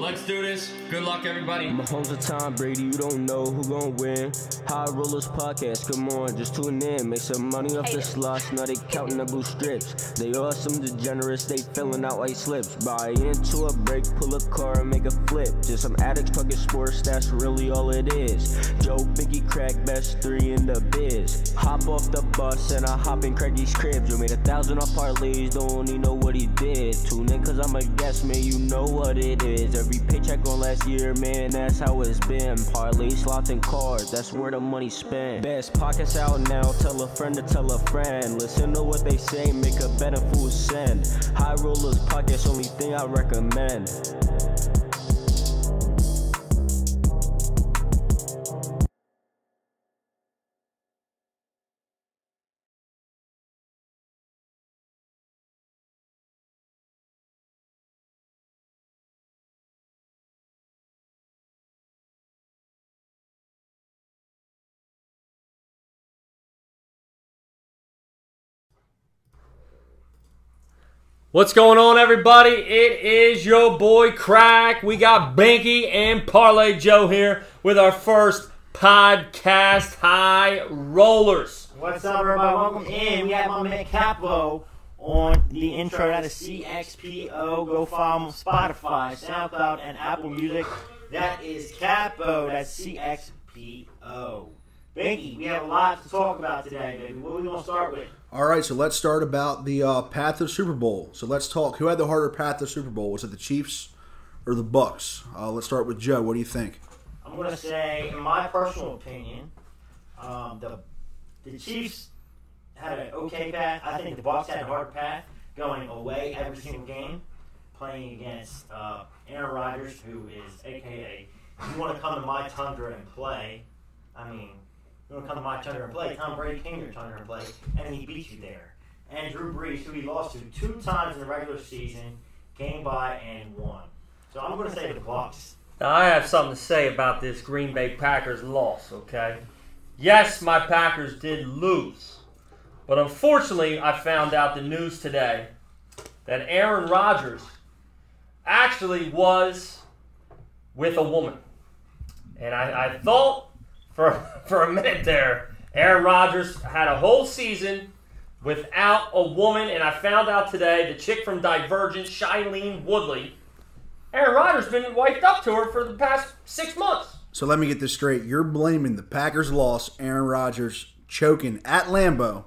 let's do this. Good luck, everybody. Mahomes or Tom Brady, you don't know who gon' win. High Rollers Podcast, come on, just tune in. Make some money off the slots, now they counting the blue strips. They are some degenerates, they filling out white slips. Buy into a break, pull a car and make a flip. Just some addicts talking sports, that's really all it is. Joe Biggie crack, best 3 in the biz. Hop off the bus and I hop in Craigie's crib. Joe made 1,000 off parlays, don't even know what he did. Tune in cause I'm a guest, man, you know what it is. Every paycheck on last year, man, that's how it's been. Parlay, slots, and cards, that's where the money spent. Best podcast out now, tell a friend to tell a friend. Listen to what they say, make a bet and fool send. High Rollers Podcast, only thing I recommend. What's going on, everybody? It is your boy Crack. We got Binky and Parlay Joe here with our first podcast, High Rollers. What's up, everybody? Welcome in. We have my man Capo on the intro. That is CXPO. Go follow him on Spotify, SoundCloud, and Apple Music. That is Capo. That's CXPO. Binky, we have a lot to talk about today, baby. What are we going to start with? All right, so let's start about the path to the Super Bowl. So let's talk. Who had the harder path to the Super Bowl? Was it the Chiefs or the Bucks? Let's start with Joe. What do you think? I'm going to say, in my personal opinion, the Chiefs had an okay path. I think the Bucks had a hard path going away every single game, playing against Aaron Rodgers, who is a.k.a. you want to come to my Tundra and play. I mean, you want to come to my Tundra and play. Tom Brady came to your Tundra and play, and he beat you there. And Drew Brees, who he lost to 2 times in the regular season, came by and won. So I'm going to say the Bucs. Now, I have something to say about this Green Bay Packers loss, okay? Yes, my Packers did lose. But unfortunately, I found out the news today that Aaron Rodgers actually was with a woman. And I thought for a minute there, Aaron Rodgers had a whole season without a woman, and I found out today the chick from Divergent, Shailene Woodley, Aaron Rodgers been wiped up to her for the past 6 months. So let me get this straight. You're blaming the Packers' loss, Aaron Rodgers choking at Lambeau,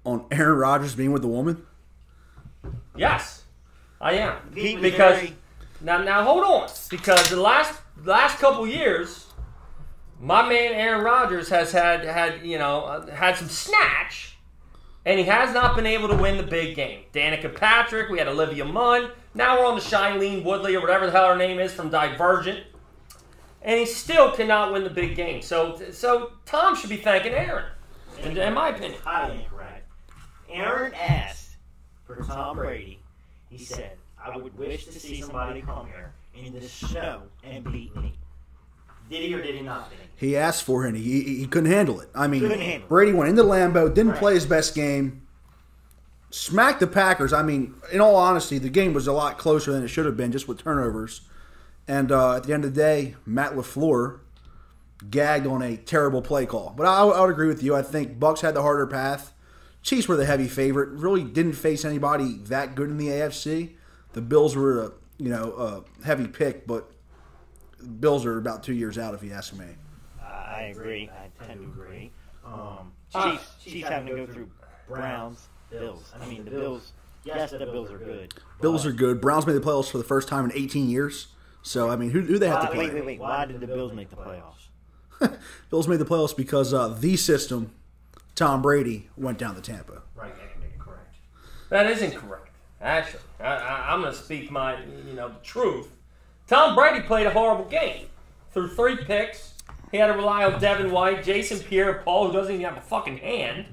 on Aaron Rodgers being with a woman? Yes, I am. Because now hold on, because the last couple years, my man Aaron Rodgers has had some snatch, and he has not been able to win the big game. Danica Patrick, we had Olivia Munn. Now we're on the Shailene Woodley or whatever the hell her name is from Divergent, and he still cannot win the big game. So Tom should be thanking Aaron, in my opinion. Highly incorrect. Aaron asked for Tom Brady. He said, "I would wish to see somebody come here in the snow and beat me." Did he or did he not? He asked for it. He couldn't handle it. I mean, Couldn't handle it. Brady went into Lambeau, didn't play his best game, smacked the Packers. I mean, in all honesty, the game was a lot closer than it should have been, just with turnovers. And at the end of the day, Matt LaFleur gagged on a terrible play call. But I would agree with you. I think Bucks had the harder path. Chiefs were the heavy favorite. Really didn't face anybody that good in the AFC. The Bills were a heavy pick, but Bills are about 2 years out, if you ask me. I agree. I tend to agree. Chiefs having to go through Browns, Bills. I mean, the Bills, yes, the Bills are good. Bills are good. Browns made the playoffs for the first time in 18 years. So, I mean, who they have to play? Wait. Why did the Bills make the playoffs? Bills made the playoffs because the system, Tom Brady, went down to Tampa. Right, correct. That isn't correct. Actually, I'm going to speak my truth. Tom Brady played a horrible game. Threw 3 picks. He had to rely on Devin White, Jason Pierre-Paul, who doesn't even have a fucking hand.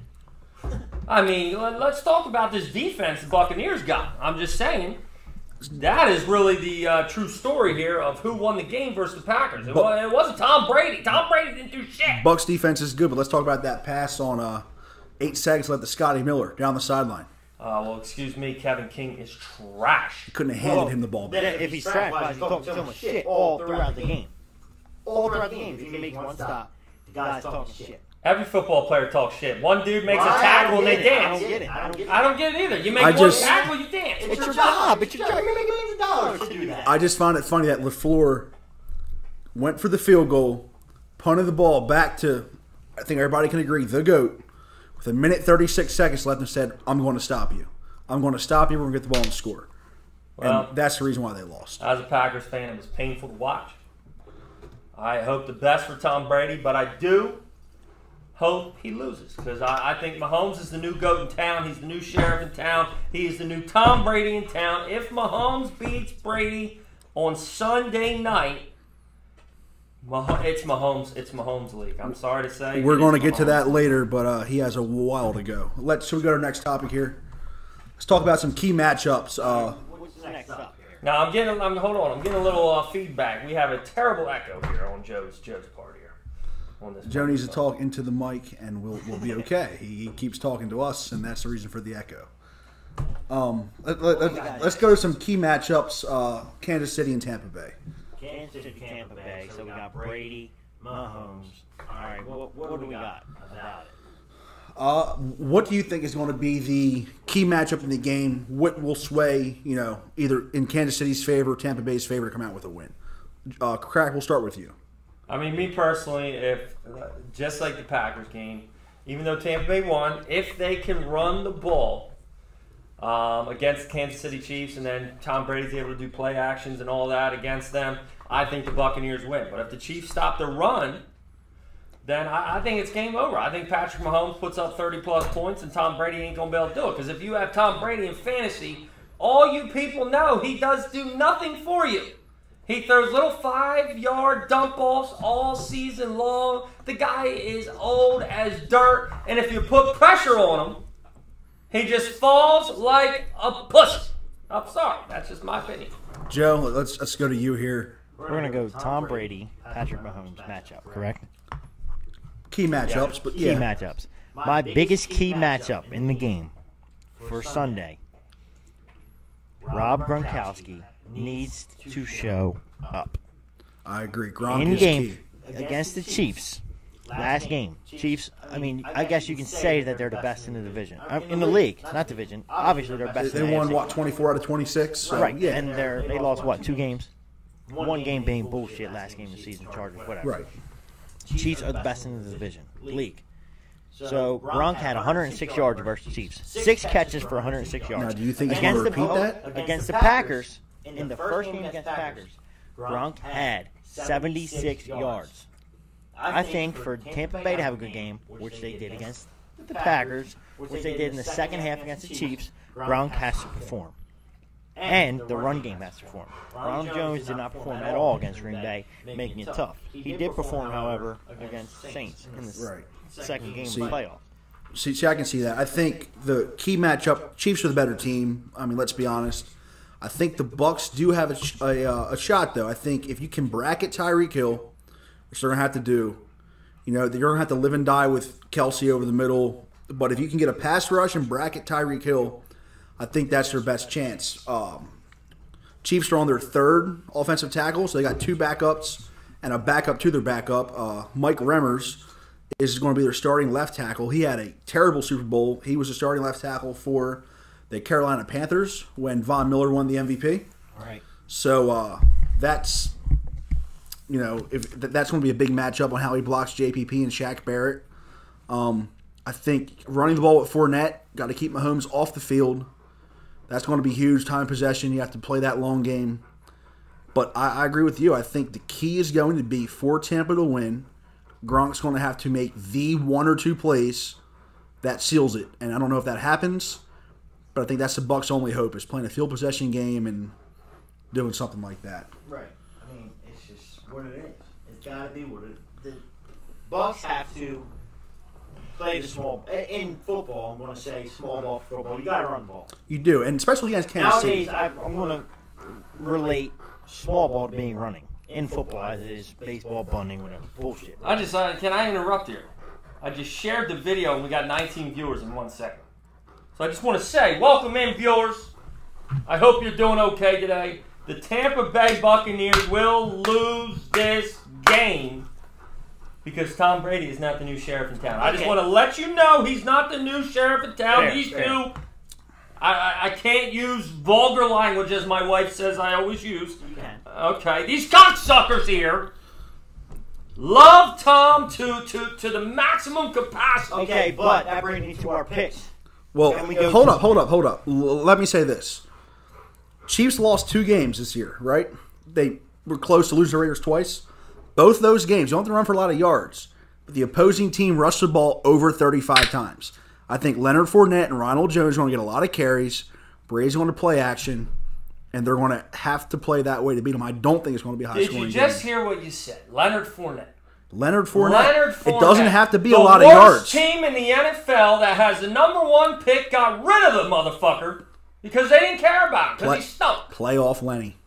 I mean, let's talk about this defense the Buccaneers got. I'm just saying, that is really the true story here of who won the game versus the Packers. It wasn't Tom Brady. Tom Brady didn't do shit. Bucks defense is good, but let's talk about that pass on 8 seconds left to Scotty Miller down the sideline. Well, excuse me, Kevin King is trash. He couldn't have handed him the ball back. Then if he's trash, why is he talking so much shit all throughout the game? All throughout the game, if you can make one stop, the guy's talking shit. Every football player talks shit. One dude makes a tackle and they dance. I don't get it. I don't get it either. You make one tackle, you dance. It's your job. It's your job. You're making millions of dollars to do that. I just find it funny that LaFleur went for the field goal, punted the ball back to, I think everybody can agree, the GOAT, with a minute 36 seconds left and said, I'm going to stop you. I'm going to stop you. We're going to get the ball and score. Well, and that's the reason why they lost. As a Packers fan, it was painful to watch. I hope the best for Tom Brady, but I do hope he loses because I think Mahomes is the new GOAT in town. He's the new sheriff in town. He is the new Tom Brady in town. If Mahomes beats Brady on Sunday night, it's Mahomes' league. I'm sorry to say. We're going to get to that later, but he has a while to go. Should we go to our next topic here? Let's talk about some key matchups. What's next up here? Now I'm getting a little feedback. We have a terrible echo here on Joe's part here. On this Joe needs to talk into the mic, and we'll be okay. He keeps talking to us, and that's the reason for the echo. Let's go to some key matchups. Kansas City and Tampa Bay. Kansas City, Tampa Bay. So we got Brady, Mahomes. All right, what do we got about it? What do you think is going to be the key matchup in the game? What will sway, either in Kansas City's favor or Tampa Bay's favor to come out with a win? Crack, we'll start with you. I mean, me personally, if just like the Packers game, even though Tampa Bay won, if they can run the ball against Kansas City Chiefs and then Tom Brady's able to do play actions and all that against them, I think the Buccaneers win. But if the Chiefs stop the run, then I think it's game over. I think Patrick Mahomes puts up 30-plus points and Tom Brady ain't going to be able to do it. Because if you have Tom Brady in fantasy, all you people know he does do nothing for you. He throws little 5-yard dump balls all season long. The guy is old as dirt. And if you put pressure on him, he just falls like a pussy. I'm sorry. That's just my opinion. Joe, let's go to you here. We're going to go Tom Brady, Patrick Mahomes matchup, correct? Key matchups, but Key matchups. My biggest key matchup in the game for Sunday, Rob Gronkowski needs to show up. I agree. Gronk In is game key. against the Chiefs, last game, Chiefs, I guess you can say that they're the best in the division. In the league, not division. Obviously, they're best They in the won, AFC. 24 out of 26? So, Right, yeah. and they lost, 2 games? One game being bullshit last game of the season, Chargers, whatever. Right. Chiefs are the best in the division, league. So Gronk had 106 yards versus the Chiefs. 6 catches for 106 yards. Now, do you think he's going to repeat that? Against the Packers, in the first game against the Packers, Gronk had 76 yards. I think for Tampa Bay to have a good game, which they did against the Packers, which they did in the second half against the Chiefs, Gronk has to perform. And the run game has to perform. Ronald Jones did not perform at all against Green Bay, making it tough. He did perform, however, against the Saints in the second game of the playoffs. See, I can see that. I think the key matchup, Chiefs are the better team. I mean, let's be honest. I think the Bucks do have a shot, though. I think if you can bracket Tyreek Hill, which they're going to have to do, they're going to have to live and die with Kelsey over the middle. But if you can get a pass rush and bracket Tyreek Hill, I think that's their best chance. Chiefs are on their 3rd offensive tackle, so they got 2 backups and a backup to their backup. Mike Remmers is going to be their starting left tackle. He had a terrible Super Bowl. He was the starting left tackle for the Carolina Panthers when Von Miller won the MVP. Right. So that's that's going to be a big matchup on how he blocks JPP and Shaq Barrett. I think running the ball with Fournette, got to keep Mahomes off the field. That's going to be huge. Time possession, you have to play that long game. But I agree with you. I think the key is going to be for Tampa to win. Gronk's going to have to make the 1 or 2 plays that seals it. And I don't know if that happens, but I think that's the Bucs' only hope is playing a field possession game and doing something like that. Right. I mean, it's just what it is. It's got to be what it is. The Bucs have to play the small. In football, I'm going to say small ball football. You got to run the ball. You do, and especially against Kansas City. Nowadays, I'm going to relate small ball to being running. In football, as it is baseball, bunting, whatever. Bullshit. Can I interrupt here? I just shared the video and we got 19 viewers in 1 second. So I just want to say, welcome in, viewers. I hope you're doing okay today. The Tampa Bay Buccaneers will lose this game because Tom Brady is not the new sheriff in town. I just want to let you know he's not the new sheriff in town. These two, I can't use vulgar language as my wife says I always use. You can. Okay, these cocksuckers here love Tom to the maximum capacity. Okay, but that brings me to our picks. Well, hold up. Let me say this. Chiefs lost 2 games this year, right? They were close to losing the Raiders twice. Both those games, you don't have to run for a lot of yards, but the opposing team rushed the ball over 35 times. I think Leonard Fournette and Ronald Jones are going to get a lot of carries. Brady's going to play action, and they're going to have to play that way to beat them. I don't think it's going to be a high-scoring game. Did you just hear what you said? Leonard Fournette. Leonard Fournette. It doesn't have to be a lot of The yards. worst team in the NFL that has the #1 pick got rid of the motherfucker because they didn't care about him because he stunk. Playoff Lenny.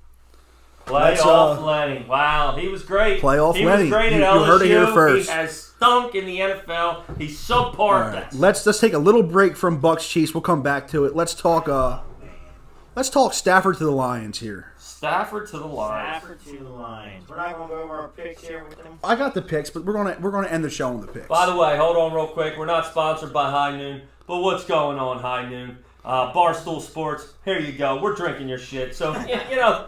Playoff Lenny. Wow, he was great. Playoff Lenny. Lenny. He was great at You LSU. heard it here first. He has stunk in the NFL. He's subpar at that. Let's take a little break from Bucks Chiefs. We'll come back to it. Let's talk Stafford to the Lions here. Stafford to the Lions. Stafford to the Lions. We're not going to go over our picks here with them. I got the picks, but we're gonna end the show on the picks. By the way, hold on real quick. We're not sponsored by High Noon, but what's going on, High Noon? Barstool Sports. Here you go. We're drinking your shit. So you know.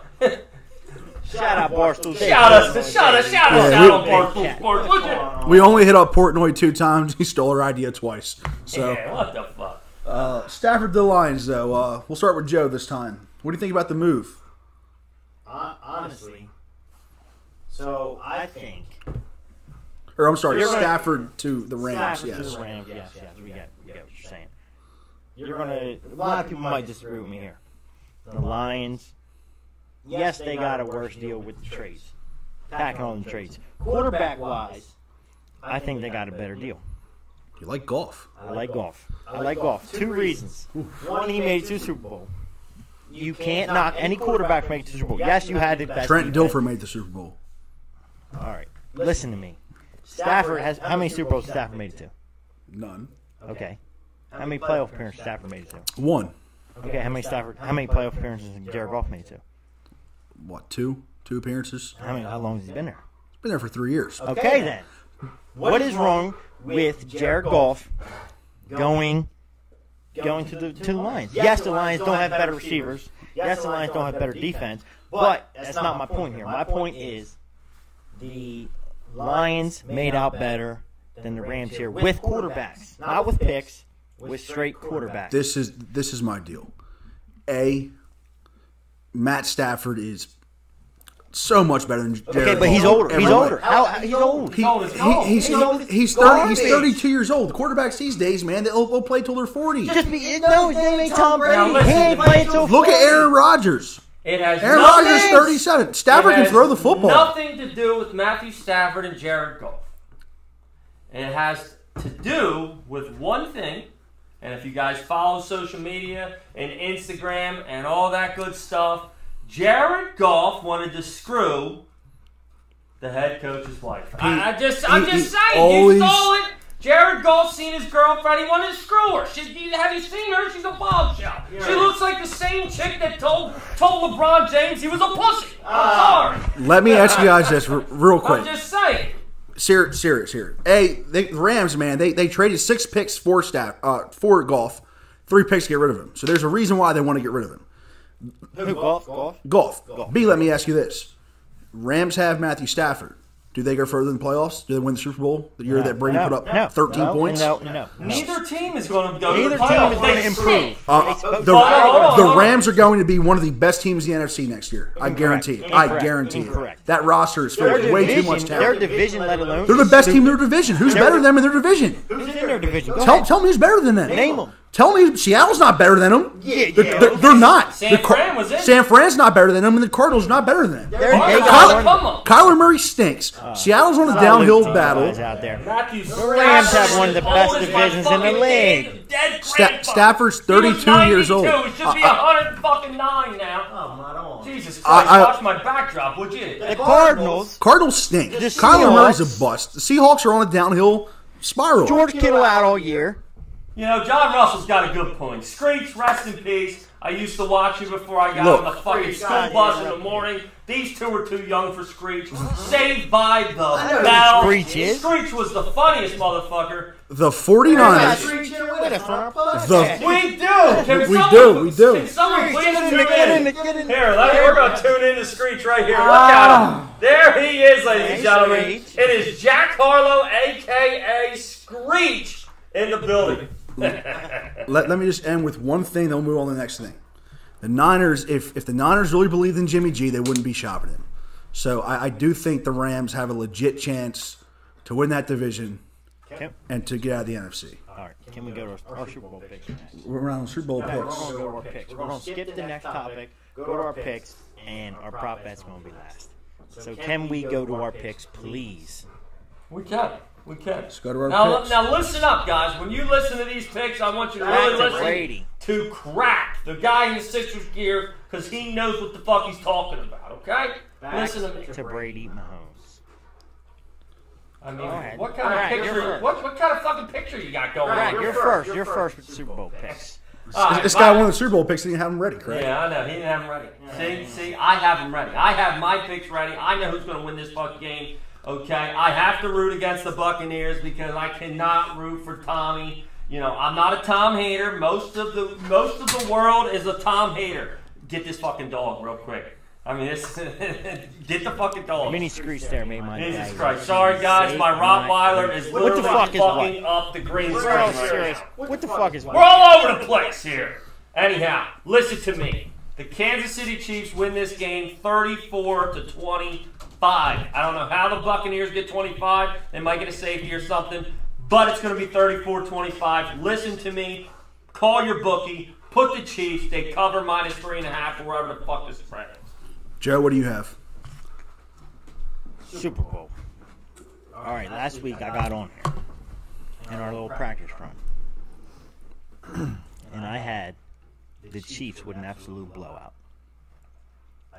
Shout out Barstool. Shout us out on Barstool Sports. Would you? We only hit up Portnoy 2 times. He stole our idea twice. So Yeah, what the fuck? Stafford to the Lions, though. We'll start with Joe this time. What do you think about the move? Honestly, so I think Or I'm sorry, You're gonna- Stafford to the Rams. Stafford to Yes. the Rams. Yes, we get what you're saying. A lot of people might disagree with me here. The Lions, yes, they got a worse deal with the trades, packing on the trades. Quarterback wise, I think they got a better deal. You like golf? I like golf. 2 reasons. One, he made it to the Super Bowl. You can't knock any quarterback from making it to the Super Bowl. Yes, you had the best. Trent defense. Dilfer made the Super Bowl. All right, listen to me. Stafford has how many Super Bowls has Stafford made it to? None. Okay. How many playoff appearances Stafford made it to? 1. Okay, how many playoff appearances has Jared Goff made it to? What, 2? 2 appearances? How long has he been there? He's been there for 3 years. Okay then. What is wrong with Jared Goff going to the Lions? Yes, the Lions don't have better receivers. Yes, the Lions don't have better defense. But that's not my point here. My point is the Lions made out better than the Rams here with quarterbacks, not with picks, with straight quarterbacks. This is my deal. Matt Stafford is so much better than Jared Okay, but he's Goff. older. He's older. He's old. He's 32 years old. Quarterbacks these days, man, they'll play till they're 40. His name ain't Tom Brady. Now listen He ain't to me. playing till 40. Look at Aaron Rodgers. It has Aaron nothing, Rodgers is 37. Stafford it can has throw the football. Nothing to do with Matthew Stafford and Jared Goff. It has to do with one thing, and if you guys follow social media and Instagram and all that good stuff, Jared Goff wanted to screw the head coach's wife. I'm just saying, you stole it. Jared Goff seen his girlfriend. He wanted to screw her. Have you seen her? She's a bombshell. She looks like the same chick that told LeBron James he was a pussy. I'm sorry. Let me ask you guys this real quick. I'm just saying. Serious here. The Rams, man, they traded 6 picks for Goff, 3 picks to get rid of him. So there's a reason why they want to get rid of him. Who, Goff? Goff. B, let me ask you this. Rams have Matthew Stafford. Do they go further in the playoffs? Do they win the Super Bowl the year that Brady put up 13 points? No. Neither team is going to go to Neither the team playoffs. is going to They improve. stink. The Rams are going to be one of the best teams in the NFC next year. I guarantee it. I guarantee it. That roster is filled with way too much Their talent. division, let alone. They're the best team in their division. Who's better than them in their division? Who's in their division? Go ahead. Tell me who's better than them. Name them. Tell me Seattle's not better than them. Yeah. They're not. San Fran was in. San Fran's not better than them, and the Cardinals are not better than them. They got Come on. Kyler Murray stinks. Seattle's on a downhill battle. Out there. Matthew The Rams have one of the best divisions in the league. Stafford's 32 years old. It should be 109 now. Oh, my God. Jesus Christ, watch my backdrop, would you? The Cardinals. Cardinals stink. The Kyler Seahawks- Murray's a bust. The Seahawks are on a downhill spiral. George Kittle out all year. You know, John Russell's got a good point. Screech, rest in peace. I used to watch you before I got on the fucking school bus in the morning. These two were too young for Screech. Saved by the Bell. Screech was the funniest motherfucker. The 49ers. We do. We do. Can someone please tune in? Here, we're going to tune in to Screech right here. Look at him. There he is, ladies and gentlemen. It is Jack Harlow, a.k.a. Screech, in the building. Let me just end with one thing, then we'll move on to the next thing. The Niners, if the Niners really believed in Jimmy G, they wouldn't be shopping him. So I do think the Rams have a legit chance to win that division and to get out of the NFC. All right, can we go to our Super Bowl picks next? We're on Super Bowl picks. We're going to go to our picks. We're going to skip the next topic, go to our picks, and our prop bet's going to be last. So can we go to our picks, please? We can. Let's go to our picks. Now listen up, guys. When you listen to these picks, I want you to really listen to Crack, the guy in the Sixers gear, because he knows what the fuck he's talking about, okay? Listen to me. To Brady Mahomes. I mean, what kind of picture? What kind of fucking picture you got going on? You're first. You're first with the Super Bowl picks. This guy won the Super Bowl picks and he didn't have them ready, correct? Yeah, I know. He didn't have them ready. See, I have them ready. I have my picks ready. I know who's going to win this fucking game. Okay, I have to root against the Buccaneers because I cannot root for Tommy. You know, I'm not a Tom hater. Most of the world is a Tom hater. Get this fucking dog real quick. I mean, get the fucking dog. Mini Screech there made my day. Jesus Christ. Sorry, guys. My Rottweiler is literally fucking up the green screen right now. What the fuck is We're all over the place here. Anyhow, listen to me. The Kansas City Chiefs win this game 34-25. I don't know how the Buccaneers get 25. They might get a safety or something, but it's going to be 34-25. Listen to me. Call your bookie. Put the Chiefs. They cover -3.5 or wherever the fuck this spread is. Joe, what do you have? Super Bowl. All right, last week I got on here in our little practice run, and I had the Chiefs with an absolute blowout.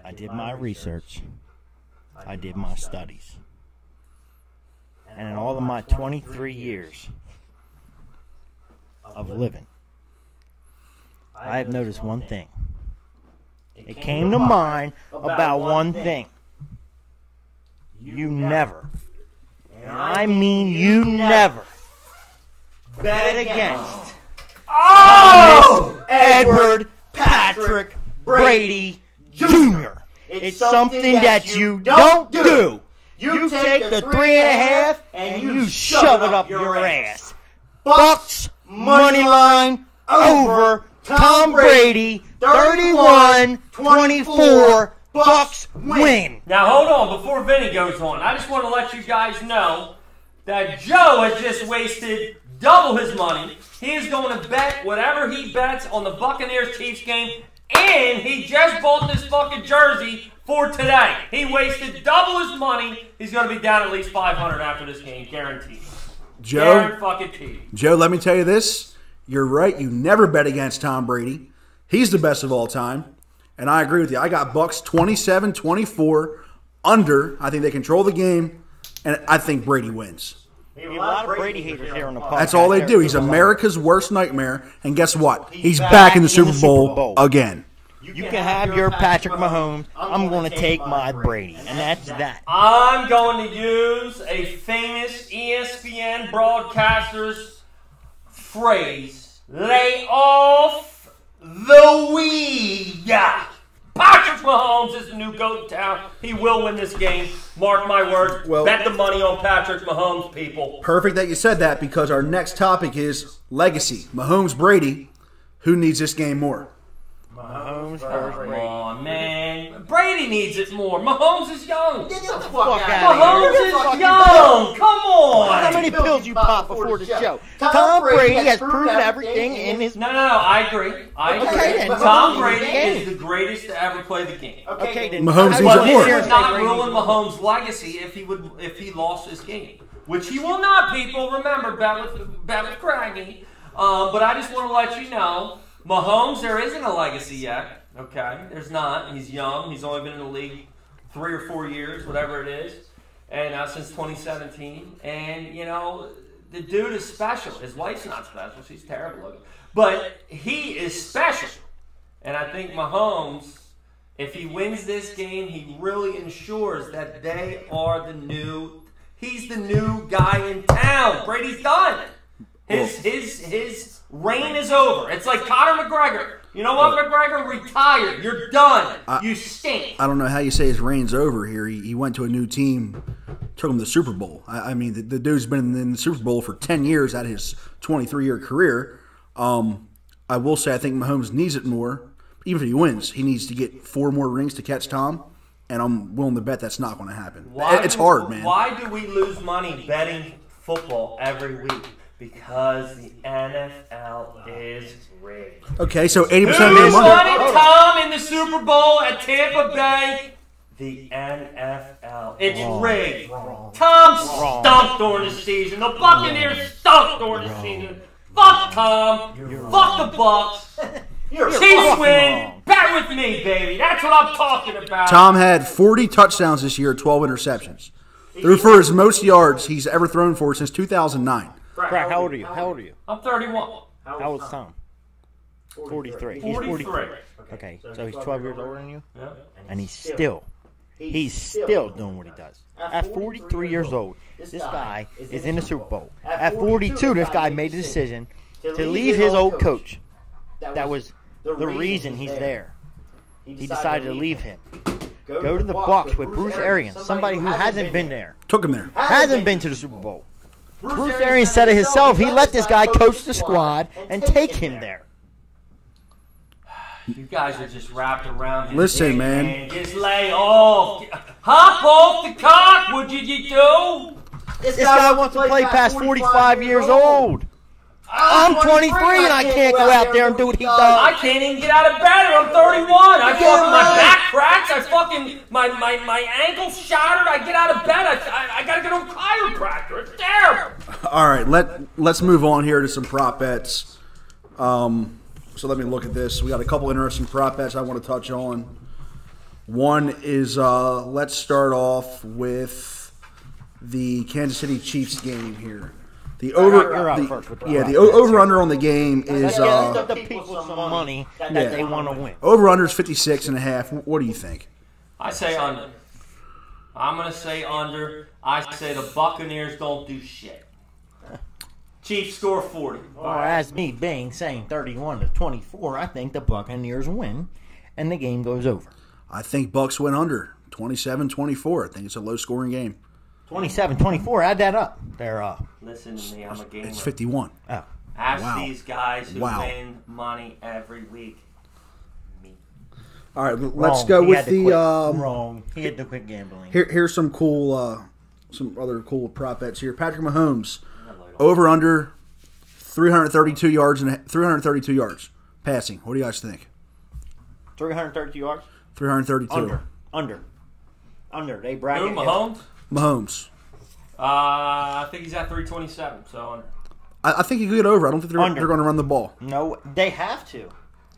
I did my research. I did my studies. And in all of my 23 years of living, I have noticed one thing. It came to mind about one thing. You never, and I mean you never, bet against Edward Patrick Brady Jr. It's something that you don't do. You take the 3.5 and you shove it up your ass. Bucks money line over Tom Brady, 31-24. Bucks win. Now hold on, before Vinny goes on, I just want to let you guys know that Joe has just wasted double his money. He is going to bet whatever he bets on the Buccaneers-Chiefs game, and he just bought this fucking jersey for today. He wasted double his money. He's going to be down at least 500 after this game, guaranteed. Joe, Joe, let me tell you this. You're right. You never bet against Tom Brady. He's the best of all time. And I agree with you. I got Bucks 27-24 under. I think they control the game, and I think Brady wins. We have a lot of Brady haters here on the podcast. That's all they do. He's America's worst nightmare, and guess what? He's back in the Super Bowl again. You can have your Patrick Mahomes. I'm going to take my Brady, and that's that. I'm going to use a famous ESPN broadcaster's phrase, lay off the weed. Patrick Mahomes is the new GOAT in town. He will win this game. Mark my words. Bet the money on Patrick Mahomes, people. Perfect that you said that, because our next topic is legacy. Mahomes, Brady. Who needs this game more? Mahomes versus Brady. Come on, man. Brady needs it more. Mahomes is young. Get the fuck out Mahomes is young. Come on. How many pills you pop before the show? Tom Brady has proven everything in his... No, I agree. Okay, then. Tom Brady is the greatest to ever play the game. Okay, then. Mahomes needs But it more. this would not ruin Mahomes' legacy if he lost his game, which he will not. People remember bet with Craggy. But I just want to let you know, Mahomes, there isn't a legacy yet. Okay, there's not. He's young. He's only been in the league 3 or 4 years, whatever it is, and since 2017. And you know, the dude is special. His wife's not special. She's terrible looking. But he is special. And I think Mahomes, if he wins this game, he really ensures that they are he's the new guy in town. Brady's done. His reign is over. It's like Conor McGregor. You know what, McGregor? Retired. You're done. You stink. I don't know how you say his reign's over here. He went to a new team, took him to the Super Bowl. I mean, the dude's been in the Super Bowl for 10 years out of his 23-year career. I will say I think Mahomes needs it more. Even if he wins, he needs to get 4 more rings to catch Tom, and I'm willing to bet that's not going to happen. It's hard, man. Why do we lose money betting football every week? Because the NFL is rigged. Okay, so 80% of Who's their money. wanted Tom in the Super Bowl at Tampa Bay? The NFL. It's rigged. Tom stunk during the season. The Buccaneers stunk during the season. Fuck Tom. Fuck the Bucks. Chiefs win. Bet with me, baby. That's what I'm talking about. Tom had 40 touchdowns this year, 12 interceptions. Threw for his most yards he's ever thrown for since 2009. Crack, how old are you? How old are you? I'm 31. How old's Tom? 43. He's 43. Okay, so he's 12 years older than you? Yeah. And he's still doing what he does. At 43 years old, this guy is in the Super Bowl. At 42, this guy made the decision to leave his old coach. That was the reason he's there. He decided to leave him. Go to the Bucs with Bruce Arians, somebody who hasn't been there. Took him there. Hasn't been to the Super Bowl. Bruce Arians said it himself. He let this guy coach the squad and take him there. You guys are just wrapped around his Listen, dick, man. Just lay off. Hop off the cock. What did you do? This guy wants to play past 45 years old. I'm 23 and I can't go out there and do what he does. I can't even get out of bed. I'm 31. I fucking my back cracks. I fucking my ankle's shattered. I get out of bed. I gotta go to a chiropractor. It's terrible. All right, let's move on here to some prop bets. So let me look at this. We got a couple interesting prop bets I want to touch on. One is let's start off with the Kansas City Chiefs game here. The over, the over under on the game is the people some money that they want to win. Over under is 56.5. What do you think? I say under. I'm gonna say under. I say the Buccaneers don't do shit. Chiefs score 40. Or as me saying 31-24, I think the Buccaneers win, and the game goes over. I think Bucks win under 27-24. I think it's a low scoring game. 27-24. Add that up. They're Listen to me. I'm a gamer. It's 51. Oh. Ask these guys who win money every week. Me. All right, let's go with the wrong. He had to quit gambling. Here's some cool, some other cool prop bets here. Patrick Mahomes, over under 332 yards and 332 yards passing. What do you guys think? 332 yards. 332. Under. They bracket. Who, Mahomes? Mahomes. I think he's at 327. So under. I think he could get over. I don't think they're going to run the ball. No, they have to.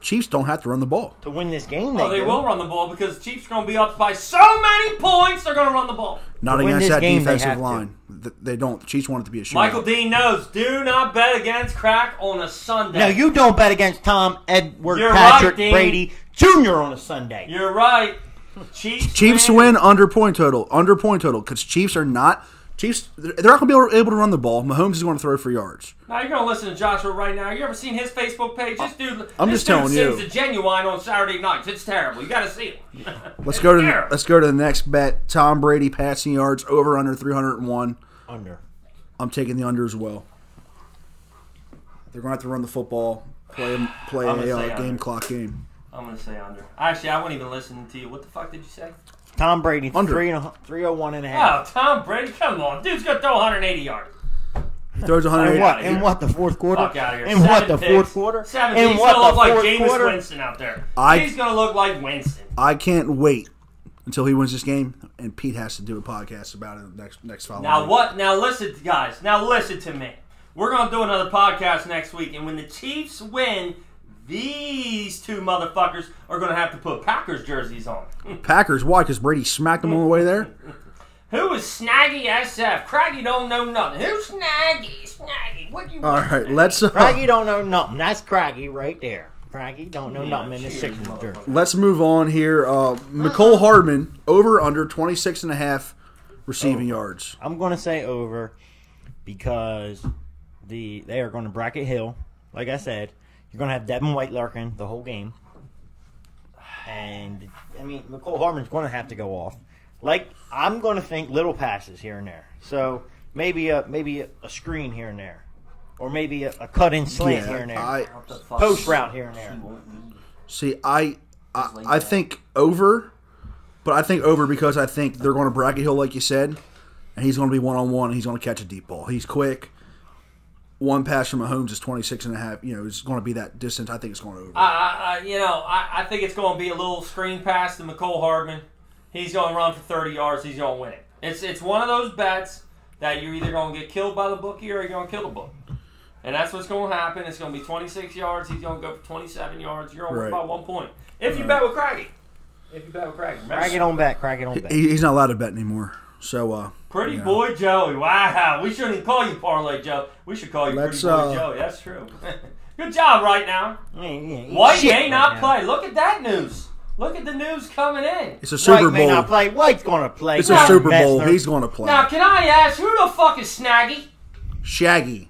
Chiefs don't have to run the ball. To win this game, they will run the ball because the Chiefs are going to be up by so many points, they're going to run the ball. Not against that defensive line. They don't. The Chiefs want it to be a shootout. Michael Dean knows, do not bet against crack on a Sunday. No, you don't bet against Tom Edward Patrick Brady Jr. on a Sunday. You're right. Chiefs win under point total. Under point total because Chiefs are not. Chiefs, they're not going to be able to run the ball. Mahomes is going to throw for yards. Now, you're going to listen to Joshua right now. You ever seen his Facebook page? This dude, I'm just telling you. Sings a Genuine on Saturday nights. It's terrible. You got to see it. Let's go to the next bet. Tom Brady passing yards over under 301. Under. I'm taking the under as well. They're going to have to run the football, play a game clock game. I'm going to say under. Actually, I wasn't even listening to you. What the fuck did you say? Tom Brady, under 301.5. Oh, Tom Brady, come on. Dude's going to throw 180 yards. He throws 180. In what, the fourth quarter? Fuck out of here. In what, the fourth quarter? He's going to look like Jameis Winston out there. He's going to look like Winston. I can't wait until he wins this game, and Pete has to do a podcast about it next following Now week. what? Now listen, guys. Now listen to me. We're going to do another podcast next week, and when the Chiefs win, these two motherfuckers are going to have to put Packers jerseys on. Packers? Why? Because Brady smacked them on the way there? Who is Snaggy SF? Craggy don't know nothing. Who's Snaggy? Snaggy, what you All want? right, let's Craggy don't know nothing. That's Craggy right there. Craggy don't know nothing in this Sixers jersey. let's move on here. Mecole Hardman over under 26.5 receiving yards. I'm going to say over because they are going to bracket Hill. Like I said, you're going to have Devin White lurking the whole game. And, I mean, Mecole Hardman's going to have to go off. Like, I'm going to think little passes here and there. So, maybe a screen here and there. Or maybe a cut-in slant here and there. Post route here and there. See, I think over, but I think over because I think they're going to bracket Hill, like you said, and he's going to be one-on-one, and he's going to catch a deep ball. He's quick. One pass from Mahomes is 26.5. You know, it's going to be that distance. I think it's going over. I think it's going to be a little screen pass to Mecole Hardman. He's going to run for 30 yards. He's going to win it. It's one of those bets that you're either going to get killed by the bookie or you're going to kill the book. And that's what's going to happen. It's going to be 26 yards. He's going to go for 27 yards. You're going to win by 1 point. If you bet with Craggy. Craggy don't bet. Craggy don't bet. He's not allowed to bet anymore. So, Pretty Boy Joey. Wow. We shouldn't even call you Parlay Joe. We should call you Pretty Boy Joey. That's true. Good job right now. White may not play. Look at that news. Look at the news coming in. it's a Super White may Bowl. not play. White's going to play. It's a Super Bowl. Messner. He's going to play. Now, can I ask, who the fuck is Snaggy? Shaggy.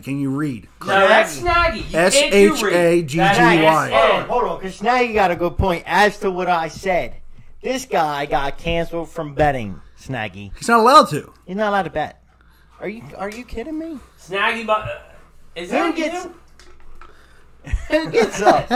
Can you read? No, that's Snaggy. SHAGGY. Hold on, because now you got a good point as to what I said. This guy got canceled from betting, Snaggy. He's not allowed to. He's not allowed to bet. Are you kidding me? Snaggy, is Who that gets you? who gets up?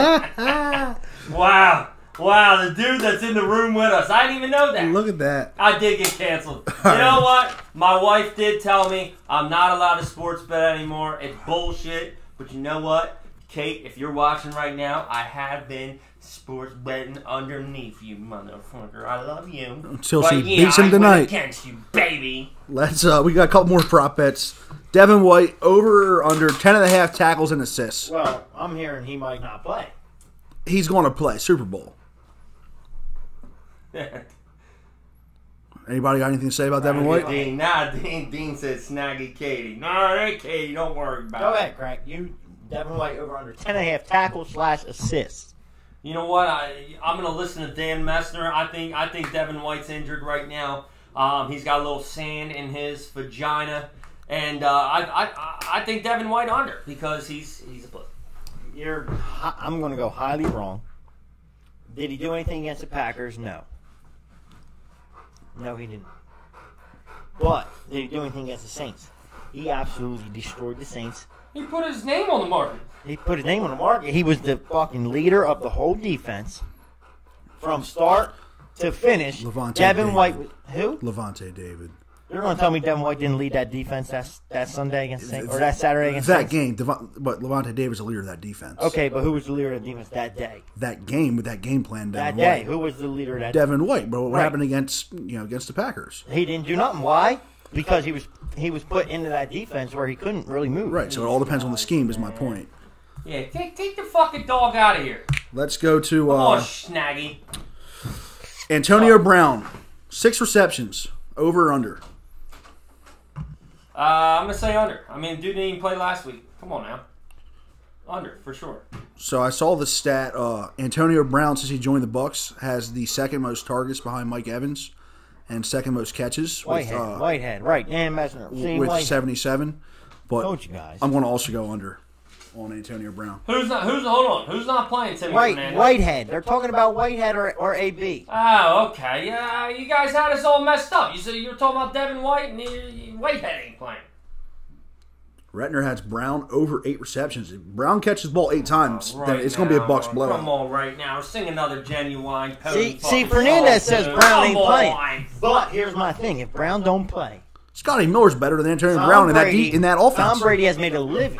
Wow, the dude that's in the room with us. I didn't even know that. Look at that. I did get canceled. You know what? My wife did tell me I'm not allowed to sports bet anymore. It's bullshit. But you know what? Kate, if you're watching right now, I have been sports betting underneath you, motherfucker. I love you. Until but she yeah, beats him I went tonight. against you, baby. Let's. We got a couple more prop bets. Devin White over or under 10.5 tackles and assists. Well, I'm hearing he might not play. He's going to play Super Bowl. Anybody got anything to say about Devin White? Dean said Snaggy Katie. No, hey, Katie, don't worry about Go it. ahead, Craig. Devin White over under 10.5 tackles / assists. You know what? I'm going to listen to Dan Messner. I think Devin White's injured right now. He's got a little sand in his vagina, and I think Devin White under because he's a pussy. I'm going to go highly wrong. Did he do anything against the Packers? No. No, he didn't. But did he do anything against the Saints? He absolutely destroyed the Saints. He put his name on the market. He put his name on the market. He was the fucking leader of the whole defense. From start to finish. Levante Devin David. White. Who? Levante David. You're going to tell me Devin White didn't lead that defense that Sunday against the Saints? Or that Saturday against the That Saints? game, but Levante David was the leader of that defense. Okay, but who was the leader of the defense that day? That game with that game plan, That Devin day, White. who was the leader of that? Devin White, but what Right. happened against the Packers? He didn't do nothing. Why? Because he was put into that defense where he couldn't really move. Right, so it all depends on the scheme is my point. Yeah, take the fucking dog out of here. Let's go to Come on, Snaggy. Antonio Brown. 6 receptions. Over or under? I'm going to say under. I mean, dude didn't even play last week. Come on now. Under, for sure. So I saw the stat. Antonio Brown, since he joined the Bucks, has the second most targets behind Mike Evans and second most catches Whitehead, right? Dan Messner. See, with Whitehead. 77. But Told you guys. I'm going to also go under on Antonio Brown. Hold on. Who's not playing Timmy Fernandez? Whitehead. They're talking about Whitehead or AB. Oh, okay. Yeah, you guys had us all messed up. You were talking about Devin White and Whitehead ain't playing. Retner has Brown over 8 receptions. If Brown catches the ball 8 times, then it's going to be a Bucks blowout. Come on, right now. Sing another genuine pony. See, Fernandez says Brown ain't playing. On. But here's my thing: if Brown don't play, Scotty Miller's better than Antonio Brown in that offense. Tom Brady has made a living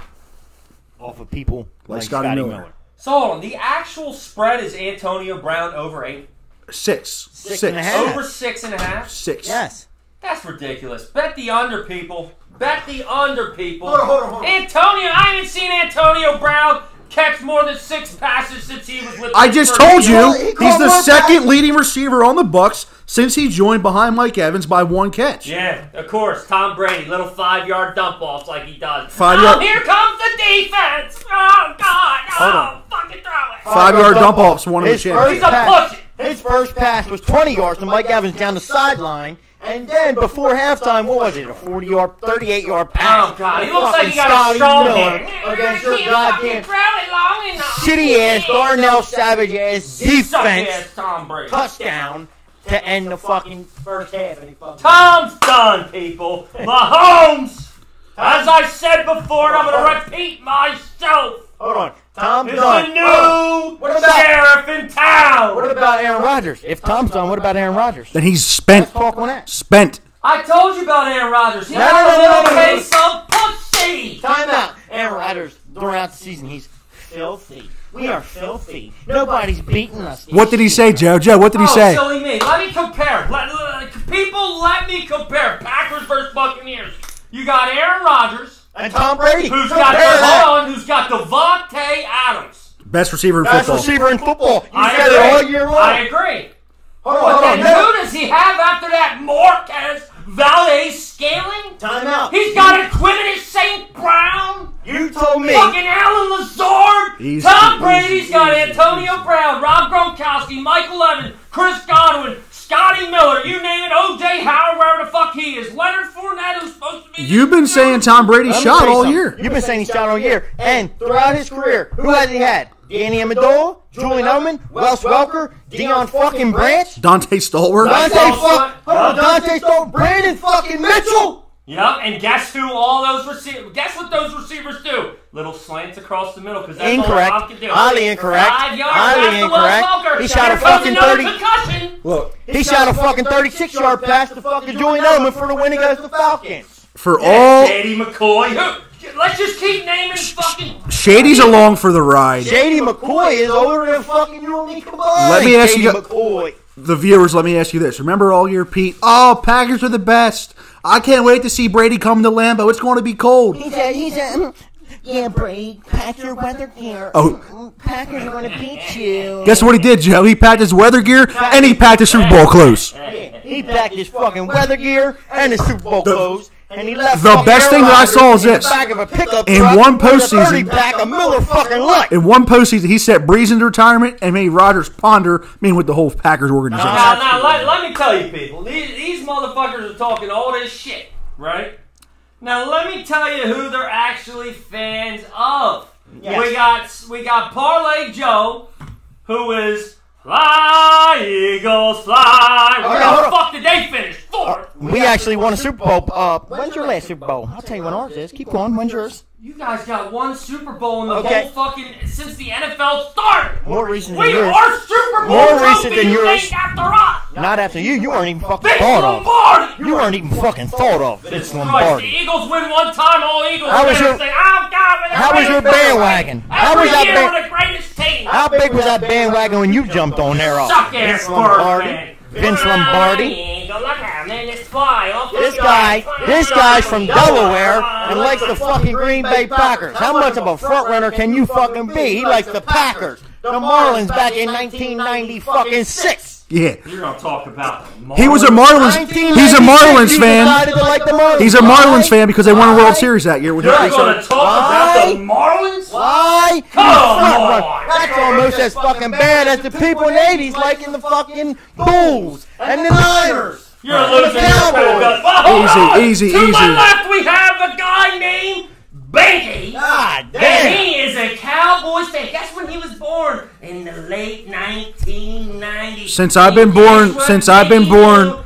off of people like Scotty Scotty Miller. Miller. So hold on. The actual spread is Antonio Brown over 8. 6. 6.5. Over 6.5. 6. Yes. That's ridiculous. Bet the under, people. Bet the under, people. Hold on. Antonio, I haven't seen Antonio Brown catch more than 6 passes since he was with. I just told you he's the second leading receiver on the Bucs since he joined behind Mike Evans by 1 catch. Yeah, of course. Tom Brady, little 5-yard dump offs like he does. 5 yard. Here comes the defense. Oh God! Oh, fucking throw it. 5-yard dump offs won him the His championship. He's a push it. His first pass was 20 yards to Mike Evans down the sideline. And then before halftime, what was it? A 40-yard, 38-yard pass. Oh God! He looks like he got a strong hand. Against your goddamn throw it long enough. shitty-ass, Darnell Savage-ass Suck defense ass Tom Brady. touchdown to end the fucking first half. And he fucking Tom's done, people. Mahomes, as I said before, and I'm going to repeat myself, hold on. Tom's is done. the new What about- sheriff in town. What about Aaron Rodgers? If Tom's done, what about Aaron Rodgers? Then he's spent. Let's talk on that. Spent. I told you about Aaron Rodgers. He No, had no, a no, little no, no, no. case of pussy. Time out. Aaron Rodgers, throughout the season, he's filthy. We are filthy. Nobody's beating us. What did he say, Joe? Joe, what did he say? Silly me. Let me compare. People, let me compare Packers versus Buccaneers. You got Aaron Rodgers, And Tom Brady. who's Compare that. who's got Devontae Adams. Best receiver in Best football. receiver in football. You I said it all year agree. long. I agree. Hold on, hold But on. then who does he have after that? Marquez Valdez Scaling? Time out. He's got Equinity St. Brown. You told me. Fucking Alan Lazard. Easy, Tom easy, Brady's got easy, Antonio Brown, Rob Gronkowski, Michael Evans, Chris Godwin, Scotty Miller, you name it, O.J. Howard, wherever the fuck he is. Leonard Fournette, who's supposed to be... You've been saying Tom Brady Let me shot tell you all something. year. You've been saying he's shot all year. And throughout his career, who has he had? Danny Amendola, Julian Edelman, Wes Welker, Deion fucking Branch, Dante Stallworth. Dante Stone, Brandon fucking Mitchell. Yep, and guess who all those receivers... Guess what those receivers do? Little slants across the middle, because that's Incorrect. all Rob can do. Highly incorrect. 5 yards Highly past the Wes incorrect. Welker. He shot Here a comes fucking another 30 concussion. Look, He shot a fucking 36-yard pass to fucking Julian Edelman for the win against the Falcons. for all... Shady McCoy. Let's just keep naming fucking... Shady's along for the ride. Shady McCoy is older than fucking you and me combined. Let me ask Shady you- McCoy. The viewers, let me ask you this. Remember all year, Pete? Oh, Packers are the best. I can't wait to see Brady come to Lambeau. It's going to be cold. He said, yeah, Brady, pack your weather gear. Oh. Packers are going to beat you. Guess what he did, Joe? He packed his weather gear and he packed his Super Bowl clothes. He packed his fucking weather gear and his Super Bowl clothes, and he left. the fucking best thing Aaron that I saw is Rodgers in this. the back of a pickup In truck one with a postseason- 30-pack of Miller fucking Lite. In one postseason, he set Breeze into retirement and made Rodgers ponder, with the whole Packers organization. Now, let me tell you, people. These motherfuckers are talking all this shit, right? Now, let me tell you who they're actually fans of. Yes. We got Parlay Joe, who is Fly, Eagles, fly. Where Okay, hold the on. fuck did they finish? Fourth. We actually won a Super Bowl. When's your last Super Bowl? I'll tell you when ours is. Keep going. When's yours? You guys got one Super Bowl in the Okay. whole fucking since the NFL started. More recent than We yours. are Super Bowl More recent trophy than yours. named after us. Not after you. You weren't even fucking Vince thought of. Lombardi. You weren't even fucking thought of. Vince Christ, the Lombardi. Eagles win one time, all Eagles How was fans your- say, "Oh God, we're the how was your greatest bandwagon? team." How Every was that year band- we're the greatest team. How big was that bandwagon when you jumped on there? Suck ass Bird fan. Vince Lombardi. Eagle, look at him, it's fly. Oh, This guy's from Delaware and likes the fucking Green Bay Packers. How much of a front runner can you fucking be? He likes the Packers. The Marlins back in 1996. Yeah. You're gonna talk about the He was a Marlins. He's a Marlins fan. He's a Marlins fan because they won a World Series that year. With You're him. gonna talk about the Marlins? Why? Come on. That's almost as fucking bad as the people in the 80s liking the fucking Bulls and the Niners. You're losing your Cowboys. credibility. Easy, To my easy. left, we have a guy named Banky. God And damn. he is a Cowboys fan. Guess when he was born? In the late 1990s. Since I've been born-